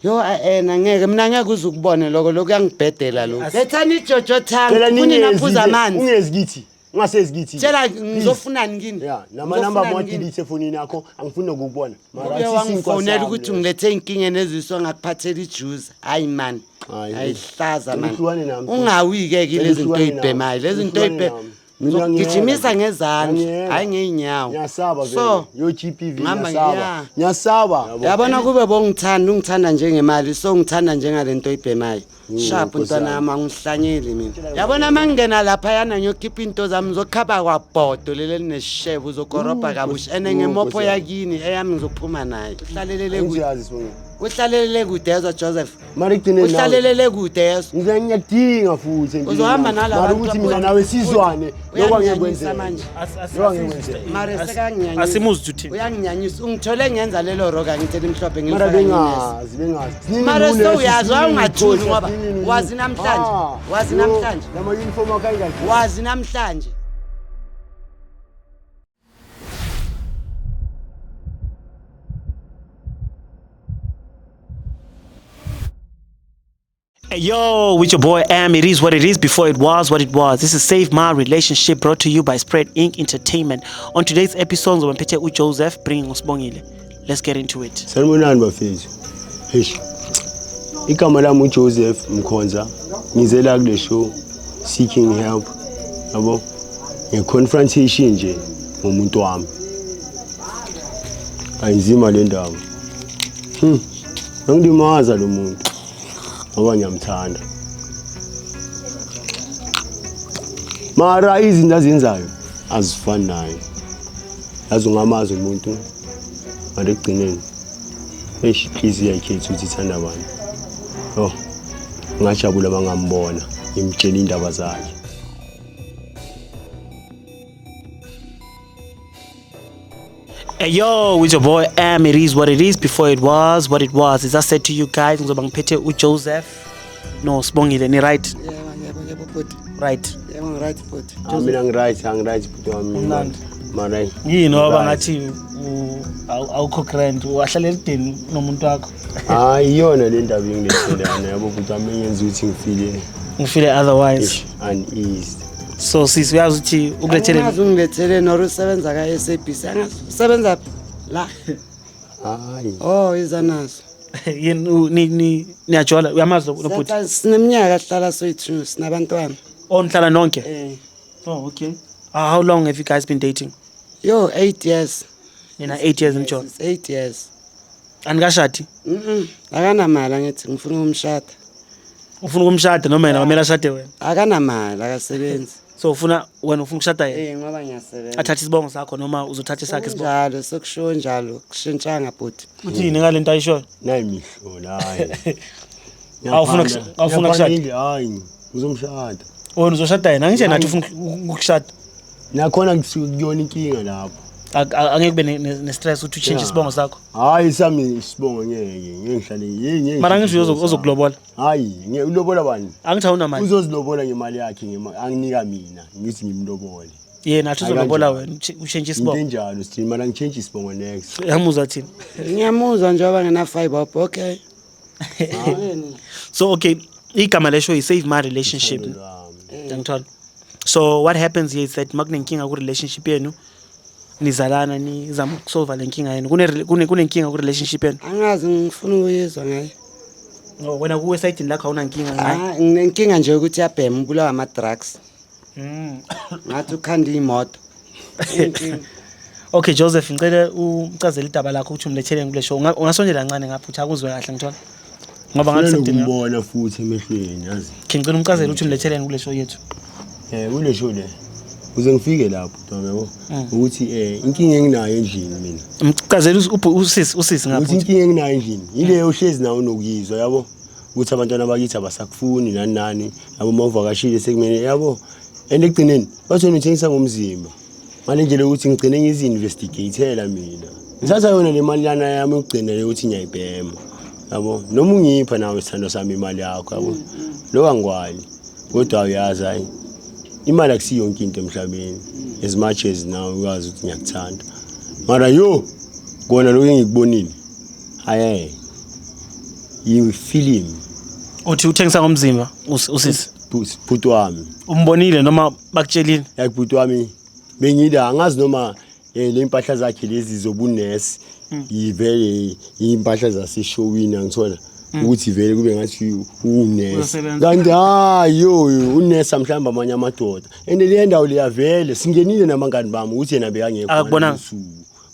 Yo ngeke mina ngeke uzukubone lokho kuyangibhedela lokho. Lethani ijojo tank kunaphuza amanzi. Ungezikithi. Ungasezikithi. Tshela ngizofunani kini? Yeah, nama-number ama-delete efonini yakho angifuni ukubona. Mara wangifonela ukuthi ngilethe inkinga neziswa ngakuphathela ijuice. Hayi man. Ayihlaza man. Ungawike lezi zinto ezibhemayo. Lezi zinto ngijimisa ngezandla hayi ngeenyawo. Ngiyasaba vele. Yo GPV ngiyasaba. Ngiyasaba. Yabona kube ungithanda njengemali so ngithanda njengalento oyibhemayo. Sharp ntwana yami angihlanyeli mina. Yabona mangena lapha yana ngiyokhipha into zami zokhaba kwabhodo lele lineshevu uzokorobha kabusha ene ngemopho yakini eyami ngizophuma nayo. Uhlalelele kude. Uhlalelele kude yezwa Joseph. Uhlalelele kude yezwa. Ngiyadinga futhi empilweni. Uzohamba nalapha mara ukuthi mina nawe sizwane lokho ngiyakwenza manje. Mara sekanginyanyisa. Asimuzi uthini? Uyanginyanyisa ungithole ngenza lelo roka ngithele imhlophe ngifaka. Mara bengazi. Mara sewuyazi ungathuli ngoba wazi namhlanje. Wazi namhlanje. Lama uniform akho ayikahle. Wazi namhlanje. Yo, with your boy Am, it is what it is before it was what it was. This is Save My Relationship brought to you by Spread Inc. Entertainment. On today's episode, we're going to Joseph bringing Usbongile. Let's get into it. Sanibonani bafethu. Eish. Igama lami uJoseph Mkhonza. Ngizela kule show seeking help. Yabo? Ngeconfrontation nje ngomuntu wami. Ayinzima le ndaba. Ngidimaza lo muntu. Ngoba ngiyamthanda. Mara izinto azenzayo azifani naye. Yazi ungamazi umuntu mara egcineni. Eish please yakhetha ukuthi ithanda abantu. Oh. Ngajabula bangambona ngimtshela indaba zakhe. Hey yo, with your boy Am, it is what it is before it was what it was. As I said to you guys, ngizoba ngiphethe uJoseph no Sibongile ni right? Yebo bhuti. Right. Yebo right bhuti. Mina ngi-right bhuti wami. Mara yini ngoba ngathi awukho grand wahlalela ideni nomuntu wakho. Hayi iyona le ndaba engilethela yabo bhuti wami ngenza ukuthi ngifile otherwise uneasy. So sisi uyazi ukuthi ukulethele ngilethele noro usebenza ka SABC angasebenza la. Hayi. Oh izanazo. Yini niyajola uyamazi nobhuti. Sineminyaka hlala soyi2 sinabantwana. Nihlala nonke? Oh okay. How long have you guys been dating? Yo 8 years. Nina 8 years mjolo. 8 years. Anikashadi? Akanamali ngithi ngifuna ukumshada. Ufuna ukumshada noma yena kumele ashade wena? Akanamali akasebenzi. So wena ufuna ukushada yena? Ngoba ngiyasebenza. Athatha isibongo sakho noma uzothatha sakhe isibongo? Njalo sokusho njalo kushintshanga bhuti. Uthini ngalento ayisho? Nayi mihlo hayi. Awufuna kushada? Hayi, uzomshada. Wena uzoshada yena ngisho nathi ufuna ukushada. Nakhona kuyona inkinga lapho. Angeke kube ne-stress ukuthi uchange isibongo sakho? Hayi sami isibongo ngeke ngihlale mara ngisho uzokulobola? Hayi ulobola bani? Angithi awunamali. Uzozilobola ngemali yakhe anginika mina ngithi ngimlobole. Yena athi uzolobola wena uchange isibongo? Into enjalo sithi mara ngichange isibongo next. Yamuzwa thini? Ngiyamuzwa njengoba ngena fiber up okay. So okay, igama lesho is Save My Relationship. Ngithola. So what happens here is that makunenkinga ku relationship yenu nizalana nizama ukusolve le nkinga yenu kunenkinga ku relationship yenu? Angazi ngifuna ukuyizwa ngayo. No wena ku website lakho awuna nkinga ngayo? Nginenkinga nje ukuthi yabhema ubulawa ama drugs. Ngathi ukhanda imoto. Okay Joseph ngicela ucazele idaba lakho ukuthi umlethele kule show. Ungasondela kancane ngapha uthi akuzwe kahle ngithola. Ngoba ngathi sedinga ukubona futhi emehlweni yazi. Ngicela umcazele ukuthi umletheleni kule show yethu. Kule show le. Uze ngifike lapho yabo ukuthi inkinga enginayo endlini mina. Umcazele usisi ngapha. Ukuthi inkinga enginayo endlini ile uhlezi nawo nokuyizwa yabo ukuthi abantwana bakithi abasakufuni nani yabo mawuvakashile sekumene yabo ekugcineni bathona uthengisa ngomzimba. Manje nje ukuthi ngigcine ngizi-investigatela mina. Ngithatha yona le mali lana yami ukugcina le ukuthi ngiyayibhema. Yabo noma ungipha nawe isithando sami imali yakho yabo. Lo angwali. Kodwa uyazi hayi imali akusiyo yonke into emhlabeni. As much as now uyazi ukuthi ngiyakuthanda. Mara yo kona lokho engikubonile. Hayi Yifilm. Uthi uthengisa ngomzimba usisi. Bhuti wami. Umbonile noma bakutshelile? Like bhuti wami bengida angazi noma le impahla zakhe lezi zobunesi yivele impahla zaseshowini angithola ukuthi vele kube ngathi unesi. Kanti hayo unesi mhlamba amanye amadoda. And le ndawo liyavele singenile namangani bami ukuthi yena beyangekho. Akubonanga.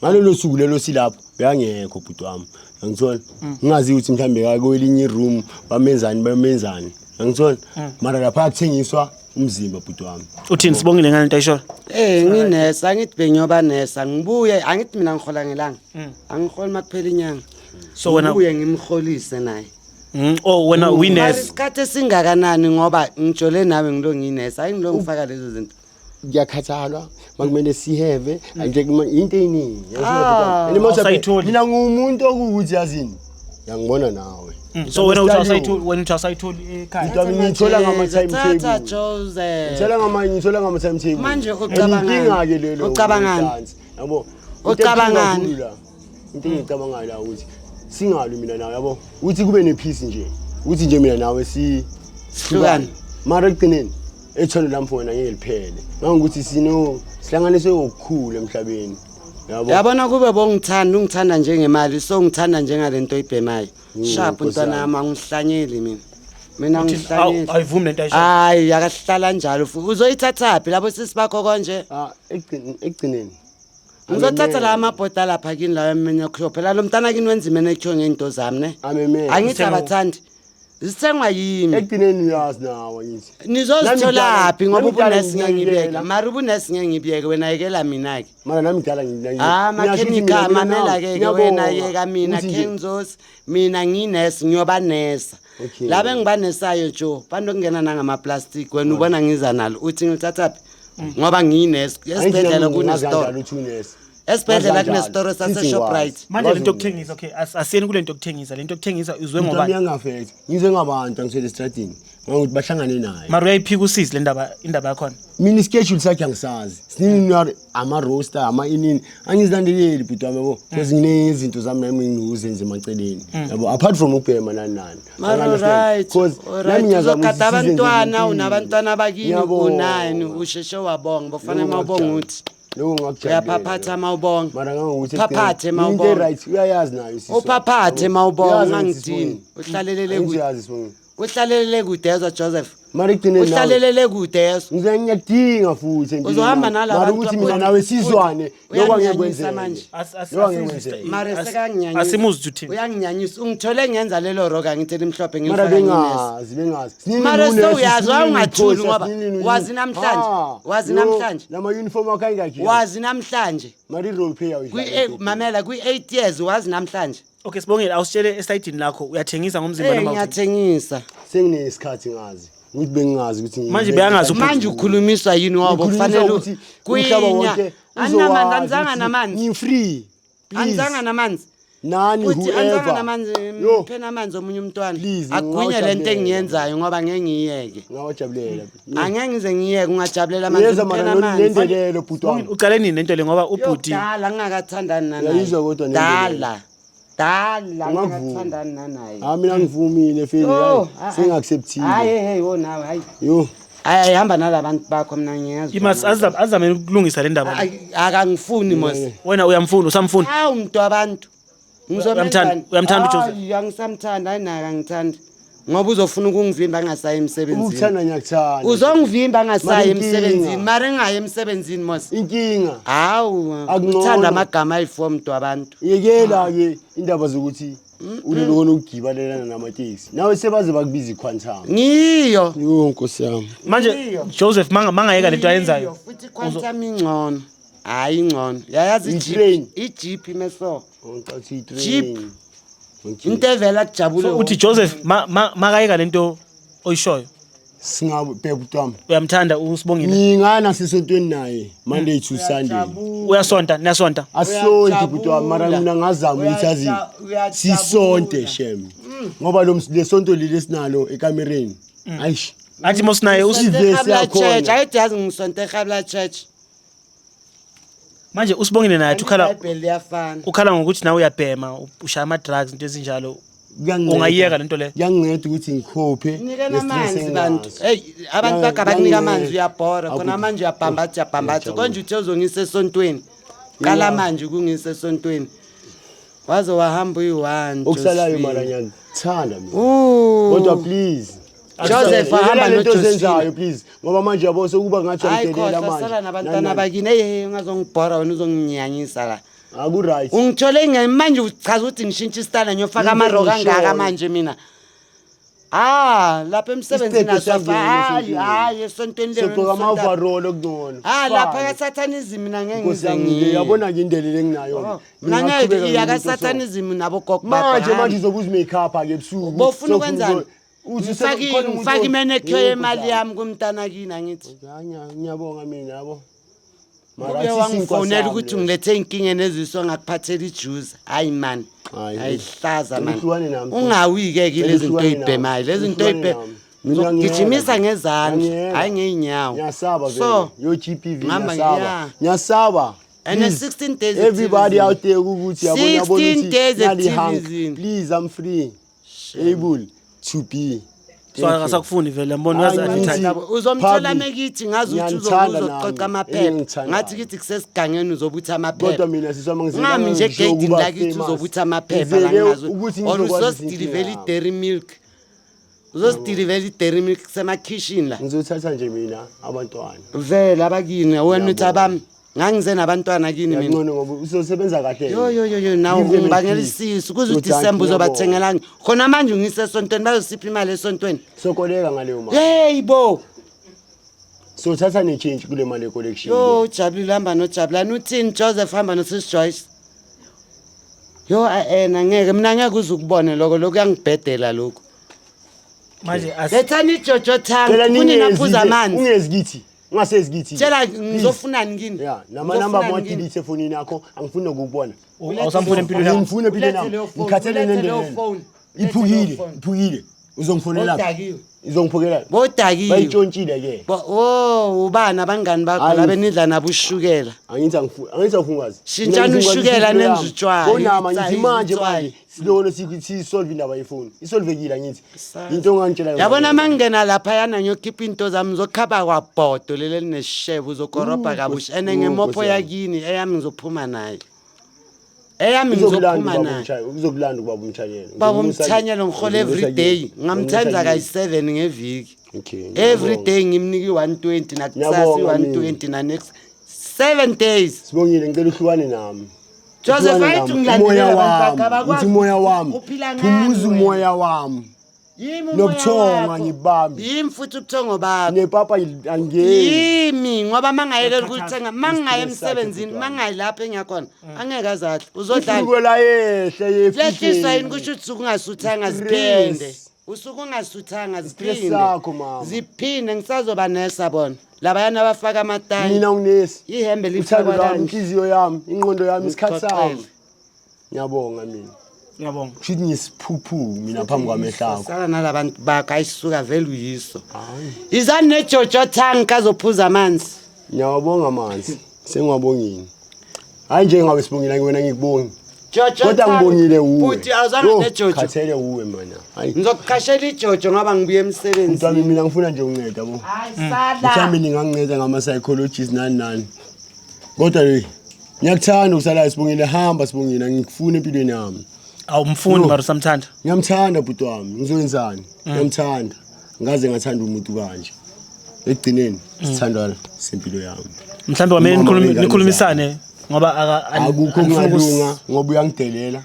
Ngalolo suku lelo silapho beyangekho bhuti wami. Angithola ngingazi ukuthi mhlambe kakwelinye room bamenzani. Angithola mara lapha akuthengiswa umzimba bhuti wami. Uthini Sibongile ngani into ayisho? Nginesa angithi bengiyoba nesa ngibuye angithi mina ngihola ngelanga. Angiholi makuphela inyanga. So wena ngibuye ngimholise naye. Oh wena winners. Isikhathi esingakanani ngoba ngijole nawe ngilo nginesa ayingilo ngifaka lezo zinto. Ngiyakhathalwa makumele siheve anje into eyiningi mina ngumuntu okuthi yazini yangibona nawe so wena uthi asayitholi ekhaya ngithola ngama timetable Tata Joseph ngithola ngama timetable manje ucabanga ke lelo ucabangani yabo ucabangani into engicabangayo la ukuthi singalwi mina nawe yabo uthi kube nepeace nje uthi nje mina nawe sihlukane mara ekugcineni ethona lamfo wena ngeke liphele ngangokuthi sihlanganiswe ngokukhulu emhlabeni yabona kube ungithanda njengemali so ngithanda njengalento ibhemayo sharp ntwana yami angihlanyeli mina ngihlanyeli ayivumi lento ayisho hayi yakahlala njalo uzoyithathaphi lapho sisibakho konje ekugcineni ngizothatha la amabhoda lapha kini la emenya khyo phela lo mntana kini wenza imene ekho ngento zami ne angithi abathandi zithengwa yimi ekugcineni uyazi nawo ngithi nizozitholaphi ngoba ubunesi ngiyibeka mara ubunesi ngiyibeka wena yekela mina ke mara nami ngidala ngiyibeka makhemika mamela ke wena yeka mina Kenzos mina nginesi ngiyoba nesa labe ngibanesayo jo bantu kungena nangama plastic wena ubona ngiza nalo uthi ngilithathaphi ngoba ngiyinesi esibhedlela kune store esibhedlela kune store sase Shoprite manje lento yokuthengisa okay asiyeni kulento yokuthengisa lento yokuthengisa izwe ngoba ngiyangafethe ngizwe ngabantu angithele estradini ngokuthi bahlangane naye mara uyayiphika usisi le indaba yakho mina ischedule sakhe angisazi sinini ama roaster ama inini angizilandeleli bhuti wami yabo because nginezinto zami nami nginuzenze emaceleni yabo apart from ukubhema nani right because nami ngiyazama abantwana unabantwana bakini kunani usheshe wabonga bafanele mawubonga uthi lokho ngakujabula uyaphaphatha mawubonga mara ngangokuthi phaphathe mawubonga into right uyayazi nayo sisi uphaphathe mawubonga ngangidini uhlalelele kude uhlalelele kude yezwa Joseph mara igcine nawe uhlalelele kude yezwa ngize ngiyadinga futhi uzohamba nalabantu mara ukuthi mina nawe sizwane lokho angekwenza manje mara sekanginyanyisa asimuzwe uthini uyanginyanyisa ungithole ngenza lelo roka ngithele imhlophe mara ngifaka bengazi mara soyazi ungathuli ngoba wazi namhlanje lama uniform akho ayingakhi wazi namhlanje mara i role player mamela kwi8 years wazi namhlanje okay Sibongile awusitshele esayidini lakho uyathengisa ngomzimba noma ngiyathengisa senginesikhathi ngazi ukuthi bengazi ukuthi manje beyangazi manje ukhulumiswa yini wabo kufanele kuyinya anamanzi anzanga namanzi free anzanga namanzi nani uthi anzanga whoever namanzi phena amanzi omunye umntwana Please, agwinye lento engiyenzayo ngoba ngeke ngiyeke ngawajabulela angeke ngize ngiyeke ungajabulela amanzi phena amanzi lendelelo bhuti wami uqale nini lento le ngoba ubhuti dala ngingakathandani nanaye Uyayizwa kodwa dala ngingakathandani nanaye mina ngivumile feni sengiacceptile hayi nawe hayi yo hamba nalabantu bakho mina ngiyazi imas azame ukulungisa le ndaba akangifuni mos wena uyamfuna usamfuna hawu umuntu abantu uyamthanda uJoseph yangisamthanda ayinaka ngithanda ngoba uzofuna ukungivimba angasayi emsebenzini ukuthanda ngiyakuthanda uzongivimba angasayi emsebenzini mara engayi emsebenzini mos inkinga hawu uthanda amagama ayi4 umuntu abantu yekela ke indaba zokuthi ulelona ukugibalelana namateksi nawe sebaze bakubiza iquantum ngiyo yo nkosi yami manje Joseph mangayeka lento ayenzayo futhi quantum ingcono hayi ingcono yayazi ijeep imeso jeep into evela kujabule so uthi Joseph makayeka lento oyishoyo singabe bebhuti wami uyamthanda uSibongile ngingana sisontweni naye Monday to Sunday niyasonta asonti bhuti wami mara mina ngazama ukuthi azi sisonte shem ngoba le sonto leli sinalo ekamereni ayish athi mosinaye usivesi yakhona ayithi yazi ngisonte eKhabla Church manje uSibongile naye ukhala iBhayibheli liyafana ukhala ngokuthi nawe uyabhema ushaya ama drugs into ezinjalo ungayiyeka lento le. Kuyanginceda ukuthi ngikhophe Nikena amanzi bantu. Hey, abantu bakabakunika amanzi uyabhora khona manje uyabhambatha konje uthe uzongisa esontweni. Kala manje kungisa esontweni. Waze wahamba uyi1. Okusalayo mara ngiyathanda mina. Kodwa Please Joseph ahamba noJoseph please ngoba manje yabo sokuba ngathi amdelela manje. Sala nabantwana bakini hey ungazongibhora wena uzonginyanyisa la. Aku right. Ungithole manje uchaza ukuthi ngishintsha isitana ngiyofaka amaro kangaka manje mina. Lapha emsebenzini asafa hayi esontweni le. Soqoka ama-overall okungcono. Lapha kaSatanism mina ngeke ngize ngiye. Yabona ke indlela enginayo. Mina ngeke iya Satanism nabo gogo baba. Manje uzokuza make-up ke ebusuku. Bofuna ukwenzani? Ngifaki manicure imali yami kumntana kina ngithi. Ngiyabonga mina yabo. Mara wangifonela ukuthi ngilethe inkinga neziswa ngakuphathela ijuice. Hayi man. Ayihlaza man. Ungawike ke lezi zinto ezibhemayo. Lezi zinto ngigijimisa ngezandla, hayi ngeinyawo. Ngiyasaba vele. Yo GPV ngiyasaba. Ngiyasaba. And 16 days everybody out there ukuthi yabona 16 days activism. Please I'm free. Able to be. So akasakufuni vele mbona wazi uzomthola mekithi ngazi ukuthi uzoxoxa amaphepha ngathi kithi kusesigangeni uzobutha amaphepha kodwa mina sisoma ngami nje gate la kithi uzobutha amaphepha la ngazi or uzosdeliver i-dairy milk i-dairy milk kusema kitchen la ngizothatha nje mina abantwana vele abakini wena uthi abami ngangize nabantwana kini mina ngcono ngoba uzosebenza kahle yo nawo ungibangela isisi kuze uDecember uzobathengelanga khona manje ungise esontweni bazosipha imali esontweni sokoleka ngaleyo mali hey bo so thatha ne change kule mali collection yo Jabulile hamba noJabulani uthini Joseph hamba noSis Joyce yo ngeke mina ngeke uzukubone lokho kuyangibhedela lokho manje lethani ijojo thanga kuni naphuza amanzi ungezikithi ungasezikithi tshela ngizofunani kini yeah nama number mawathithi efonini yakho angifuni ukukubona awusamfuna empilweni yakho ngifuna empilweni yakho ngikhathele nendlela iphukile uzongifonela izongiphokela bodakiwe bayitshontshile ke ubani abangani bakho labenidla nabo ushukela angithi angifungazi shintshana ushukela nenzutshwayo bonama ngithi manje silona sisolve indaba yefoni isolvekile ngithi into ongangitshela yabona mangena lapha yana ngiyokhipha into zami ngizokhaba kwabhodo lele linesishebo uzokorobha kabusha ene ngemopo yakini eyami ngizophuma nayo uzokulanda ubaba umthanyelo baba umthanyelo ngihola every day ngamthanza kayi7 ngeviki every day ngimniki 120 nakusasa 120 na next 7 days sibongile ngicela uhlukane nami Joseph ayithi ngilandela abantu bakabakwazi umoya wami phumuza umoya wami nobuthonga ngibambe yimi futhi ubuthongo bakho nepapa angeni yimi ngoba mangayekela ukuthenga mangaye emsebenzini mangayi lapha engiyakhona angeke azathi uzodlala ukwela yehle yefihliswa yini kusho ukuthi ungasuthanga ziphinde usuku ungasuthanga ziphinde ngisazoba nesa bona labayana abafaka amatayi mina unginesi ihembe lifakwa la inhliziyo yami ingqondo yami isikhathi sami ngiyabonga mina ngiyabonga shithi ngisiphuphu mina phambi kwamehlako sala nalabantu bakhe ayisuka vele uyiso izani nejojo tank azophuza amanzi ngiyabonga amanzi sengiwabongini hayi nje ngabe sibongile wena ngikubongi kodwa ngibongile uwe futhi awuzange nejojo khathele uwe mana hayi ngizokukhashela ijojo ngoba ngibuye emsebenzini mntwana mina ngifuna nje unceda yabo hayi sala mhlawumbe ninganginceda ngama psychologist nani kodwa ngiyakuthanda usala sibongile hamba sibongile ngikufuna empilweni yami awumfuni mara samthanda ngiyamthanda bhuti wami ngizoyenzani ngiyamthanda ngaze ngathanda umuntu kanje ekugcineni sithandwa sempilo yami mhlambe wameni nikhulumisane ngoba akukho ngalunga ngoba uyangidelela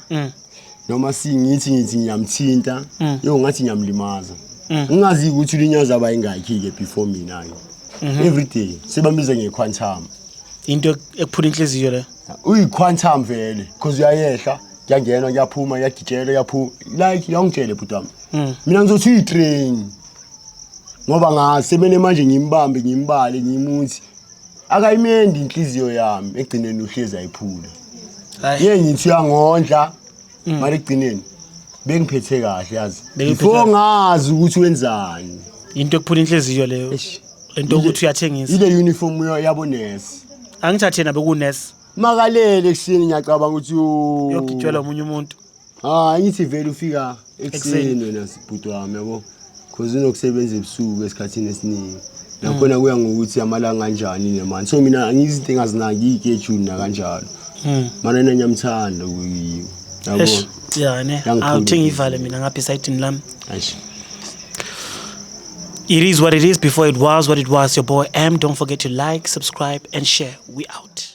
noma ngithi ngiyamthinta yo ngathi ngiyamlimaza ngingazi ukuthi ulinyaza abayingakhi ke before mina every day sebambiza ngequantum into ekuphula inhliziyo le uyiquantum vele because uyayehla kuyangena kuyaphuma yagijela yaphuma like yongitshele bhuti wami mina ngizothi uyitrain ngoba ngasemene manje ngimbambe ngimbale ngimuthi akayimendi inhliziyo yami egcineni uhlezi ayiphula yeye ngithi uyangondla mara egcineni bengiphethe kahle yazi before ngazi ukuthi wenzani into ekuphula inhliziyo leyo lento ukuthi uyathengisa ile uniform yabo nurse angithathe nabe ku nurse makalele kusini ngiyacabanga ukuthi yogitshela umunye umuntu Angithi vele ufika ekuseni wena sibhuti wami yabo. Cause unokusebenza ebusuku esikhathini esiningi. Nakhona kuya ngokuthi amalanga kanjani nemanje. So mina angizinto engazinaki ischedule na kanjalo. Mana nanyamthanda kuyiyo. Yabo. Yeah, ne. Awuthenga ivale mina ngapha esayidini lami. Eish. It is what it is before it was what it was. Your boy M. Don't forget to like, subscribe, and share. We out.